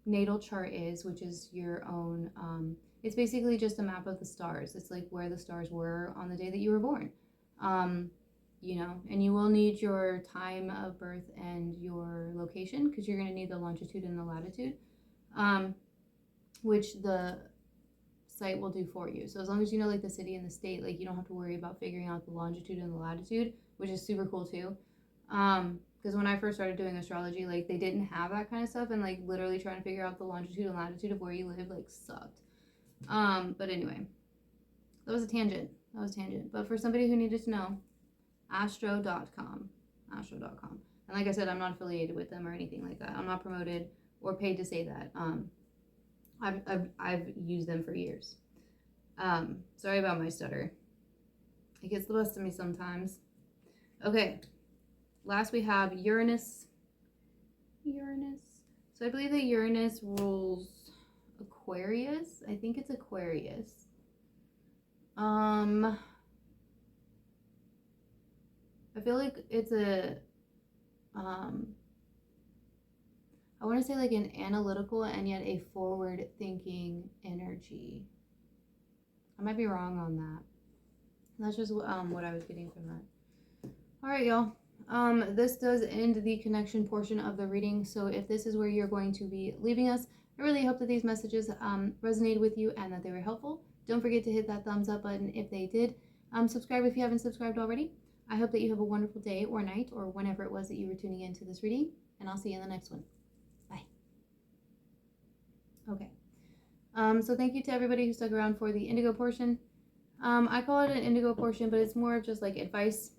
S1: natal chart is, which is your own, it's basically just a map of the stars. It's like where the stars were on the day that you were born. You know, and you will need your time of birth and your location, because you're going to need the longitude and the latitude, which the site will do for you. So as long as you know like the city and the state, like you don't have to worry about figuring out the longitude and the latitude, which is super cool too. Because when I first started doing astrology, like they didn't have that kind of stuff, and like literally trying to figure out the longitude and latitude of where you live like sucked. But anyway, that was a tangent. But for somebody who needed to know, astro.com. And like I said, I'm not affiliated with them or anything like that. I'm not promoted or paid to say that. I've used them for years. Sorry about my stutter. It gets the best of me sometimes. Okay, last we have Uranus. So I believe that Uranus rules Aquarius. I think it's Aquarius. I feel like it's a I want to say like an analytical and yet a forward thinking energy. I might be wrong on that. That's just what I was getting from that. All right, y'all. This does end the connection portion of the reading. So if this is where you're going to be leaving us, I really hope that these messages resonated with you and that they were helpful. Don't forget to hit that thumbs up button if they did. Subscribe if you haven't subscribed already. I hope that you have a wonderful day or night or whenever it was that you were tuning into this reading. And I'll see you in the next one. Bye. Okay. So thank you to everybody who stuck around for the indigo portion. I call it an indigo portion, but it's more of just like advice.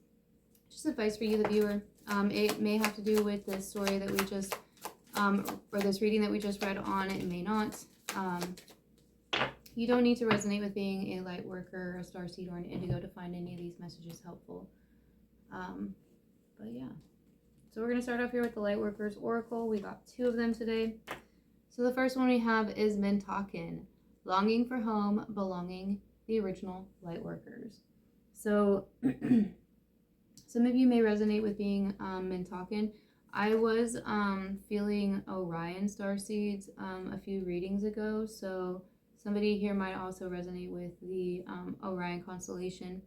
S1: Just advice for you, the viewer. It may have to do with this story that we just, or this reading that we just read on. It may not. You don't need to resonate with being a light worker, a starseed, or an indigo to find any of these messages helpful. But yeah. So we're going to start off here with the Lightworkers Oracle. We got 2 of them today. So the first one we have is Mintakin, longing for home, belonging, the original Lightworkers. So some of you may resonate with being Mintakin. I was feeling Orion starseeds a few readings ago, so somebody here might also resonate with the Orion constellation.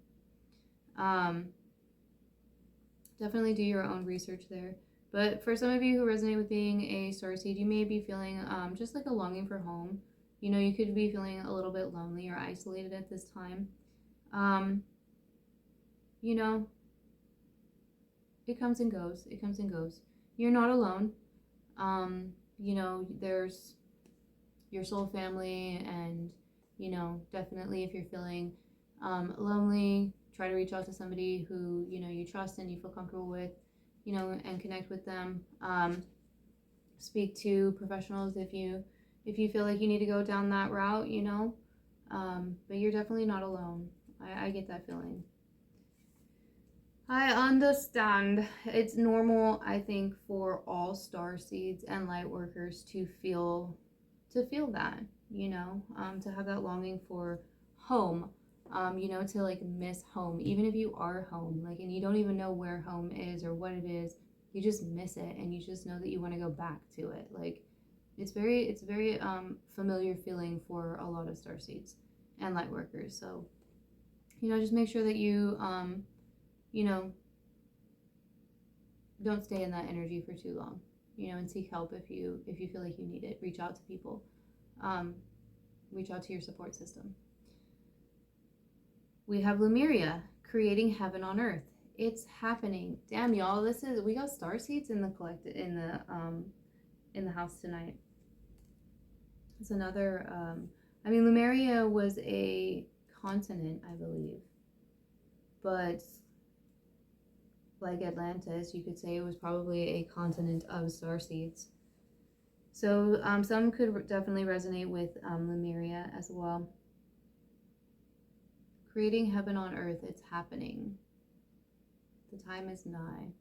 S1: Definitely do your own research there. But for some of you who resonate with being a starseed, you may be feeling just like a longing for home. You know, you could be feeling a little bit lonely or isolated at this time. You know, it comes and goes. It comes and goes. You're not alone. You know, there's your soul family, and, you know, definitely if you're feeling lonely, try to reach out to somebody who, you know, you trust and you feel comfortable with, you know, and connect with them. Speak to professionals if you feel like you need to go down that route, you know. But you're definitely not alone. I get that feeling. I understand. It's normal, I think, for all starseeds and light workers to feel that, you know, to have that longing for home, you know, to like miss home, even if you are home, like, and you don't even know where home is or what it is, you just miss it, and you just know that you want to go back to it. Like, it's very familiar feeling for a lot of starseeds and light workers. So, you know, just make sure that you you know, don't stay in that energy for too long, you know, and seek help if you feel like you need it. Reach out to people. Reach out to your support system. We have Lemuria, creating heaven on earth. It's happening. Damn, y'all, we got starseeds in the house tonight. It's another I mean, Lemuria was a continent, I believe, but like Atlantis, you could say it was probably a continent of starseeds. So some could definitely resonate with Lemuria as well. Creating heaven on earth, it's happening. The time is nigh.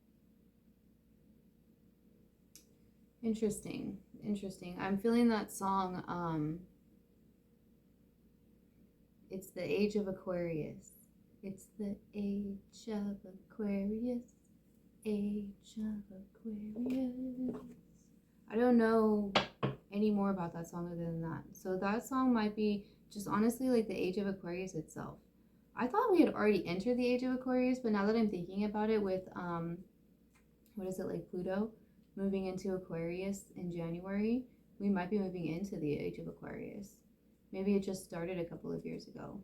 S1: Interesting. I'm feeling that song. It's the age of Aquarius. It's the age of Aquarius. Age of Aquarius. I don't know any more about that song other than that. So that song might be just honestly like the age of Aquarius itself. I thought we had already entered the age of Aquarius, but now that I'm thinking about it with, what is it, like Pluto moving into Aquarius in January, we might be moving into the age of Aquarius. Maybe it just started a couple of years ago.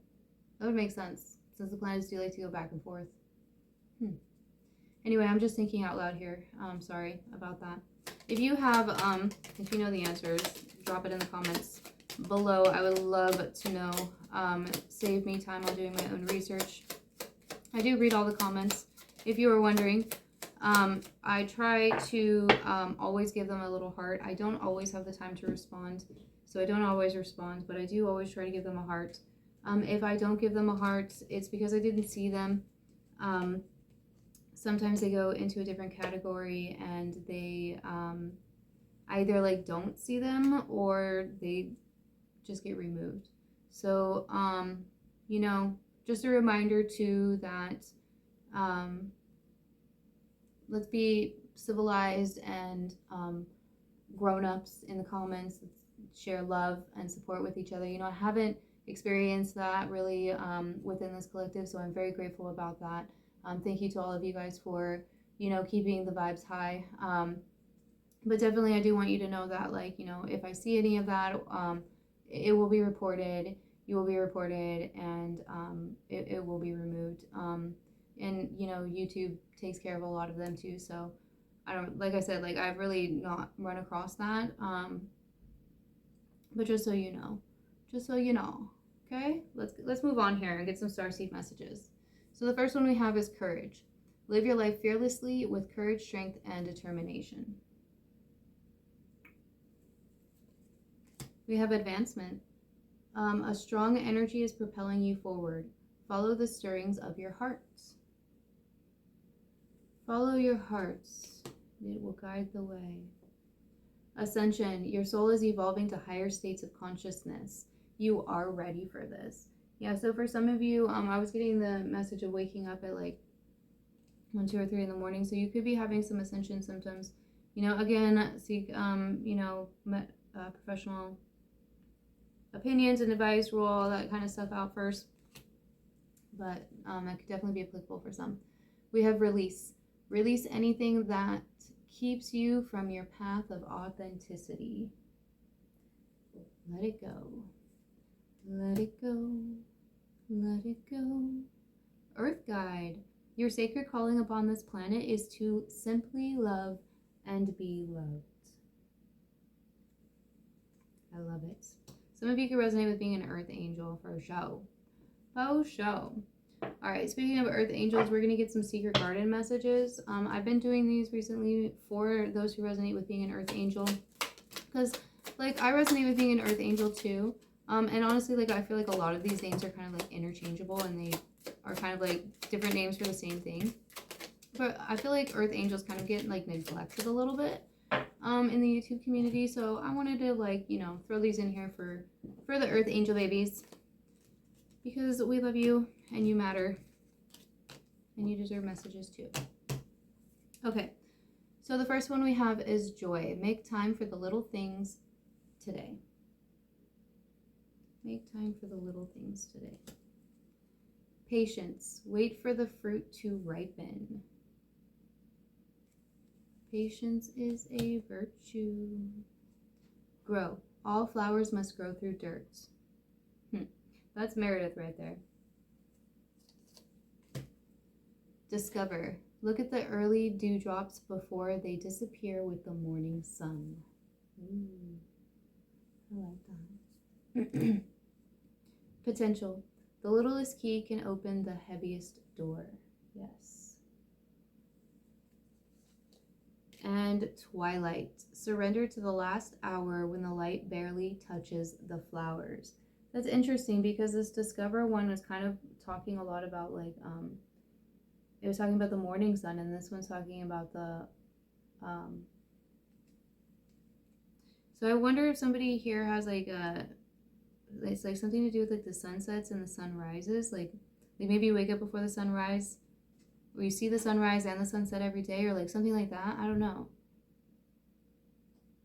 S1: That would make sense, since the planets do like to go back and forth. Anyway, I'm just thinking out loud here. Sorry about that. If you have, if you know the answers, drop it in the comments below. I would love to know. Save me time on doing my own research. I do read all the comments, if you were wondering. I try to always give them a little heart. I don't always have the time to respond, so I don't always respond, but I do always try to give them a heart. If I don't give them a heart, it's because I didn't see them. Sometimes they go into a different category and they either like don't see them or they just get removed. So, you know, just a reminder too that let's be civilized and grown-ups in the comments. Let's share love and support with each other. You know, I haven't experienced that really within this collective, so I'm very grateful about that. Thank you to all of you guys for, you know, keeping the vibes high. But definitely I do want you to know that, like, you know, if I see any of that, it will be reported, you will be reported, and it will be removed. And, you know, YouTube takes care of a lot of them too, so I don't, like I said, like, I've really not run across that, but just so you know, okay? Let's move on here and get some Starseed messages. So the first one we have is courage. Live your life fearlessly with courage, strength, and determination. We have advancement. A strong energy is propelling you forward. Follow the stirrings of your hearts. Follow your hearts. It will guide the way. Ascension. Your soul is evolving to higher states of consciousness. You are ready for this. Yeah, so for some of you, I was getting the message of waking up at like 1, 2, or 3 in the morning. So you could be having some ascension symptoms. You know, again, seek, you know, professional opinions and advice, rule all that kind of stuff out first. But that could definitely be applicable for some. We have release. Release anything that keeps you from your path of authenticity. Let it go. Let it go. Let it go. Earth Guide. Your sacred calling upon this planet is to simply love and be loved. I love it. Some of you can resonate with being an Earth Angel for show. For show. Alright, speaking of Earth Angels, we're going to get some Secret Garden messages. I've been doing these recently for those who resonate with being an Earth Angel. Because, like, I resonate with being an Earth Angel too. And honestly, like, I feel like a lot of these names are kind of, like, interchangeable. And they are kind of, like, different names for the same thing. But I feel like Earth Angels kind of get, like, neglected a little bit in the YouTube community. So I wanted to, like, you know, throw these in here for the Earth Angel babies. Because we love you, and you matter, and you deserve messages too. Okay, so the first one we have is joy. Make time for the little things today. Make time for the little things today. Patience. Wait for the fruit to ripen. Patience is a virtue. Grow. All flowers must grow through dirt. That's Meredith right there. Discover. Look at the early dewdrops before they disappear with the morning sun. Ooh, I like that. Potential. The littlest key can open the heaviest door. Yes. And twilight. Surrender to the last hour when the light barely touches the flowers. That's interesting because this Discover one was kind of talking a lot about, like, it was talking about the morning sun, and this one's talking about the, so I wonder if somebody here has, like, it's, like, something to do with, like, the sunsets and the sunrises, like maybe you wake up before the sunrise, or you see the sunrise and the sunset every day, or, like, something like that. I don't know.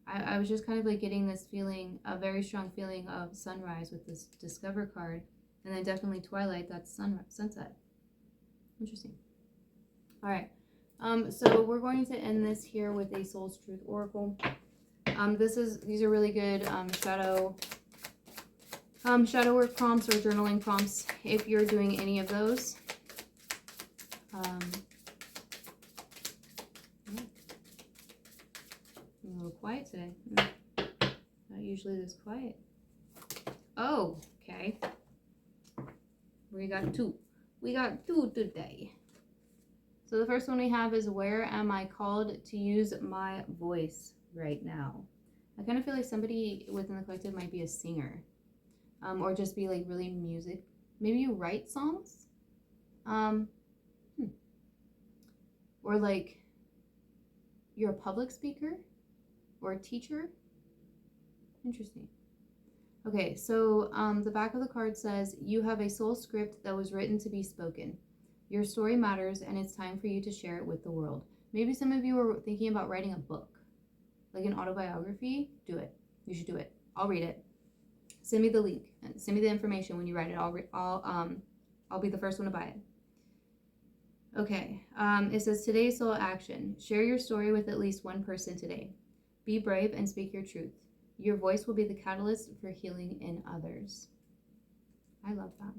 S1: I was just kind of, like, getting this feeling, a very strong feeling of sunrise with this Discover card. And then definitely twilight, that's sunset. Interesting. All right. So we're going to end this here with a Soul's Truth Oracle. These are really good shadow work prompts or journaling prompts if you're doing any of those. A little quiet today. Not usually this quiet. Oh, okay. We got two. We got two today. So the first one we have is, where am I called to use my voice right now? I kind of feel like somebody within the collective might be a singer. or just be like really music. Maybe you write songs, or like you're a public speaker or a teacher. Interesting. Okay, so the back of the card says, you have a soul script that was written to be spoken. Your story matters, and it's time for you to share it with the world. Maybe some of you are thinking about writing a book, like an autobiography. Do it. You should do it. I'll read it. Send me the link and send me the information when you write it. I'll be the first one to buy it. Okay, it says today's soul action. Share your story with at least one person today. Be brave and speak your truth. Your voice will be the catalyst for healing in others. I love that.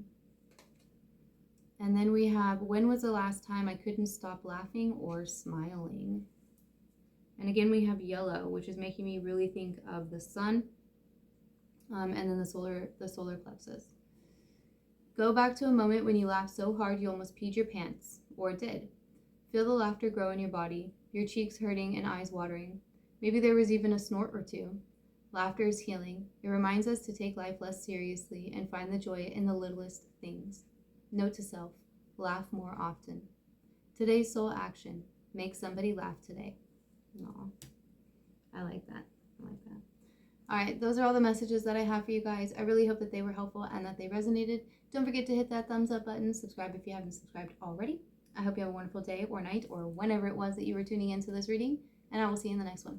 S1: And then we have, when was the last time I couldn't stop laughing or smiling? And again, we have yellow, which is making me really think of the sun, and then the solar plexus. Go back to a moment when you laughed so hard you almost peed your pants, or did. Feel the laughter grow in your body, your cheeks hurting and eyes watering. Maybe there was even a snort or two. Laughter is healing. It reminds us to take life less seriously and find the joy in the littlest things. Note to self, laugh more often. Today's soul action, make somebody laugh today. Aw, I like that. I like that. All right, those are all the messages that I have for you guys. I really hope that they were helpful and that they resonated. Don't forget to hit that thumbs up button. Subscribe if you haven't subscribed already. I hope you have a wonderful day or night or whenever it was that you were tuning into this reading, and I will see you in the next one.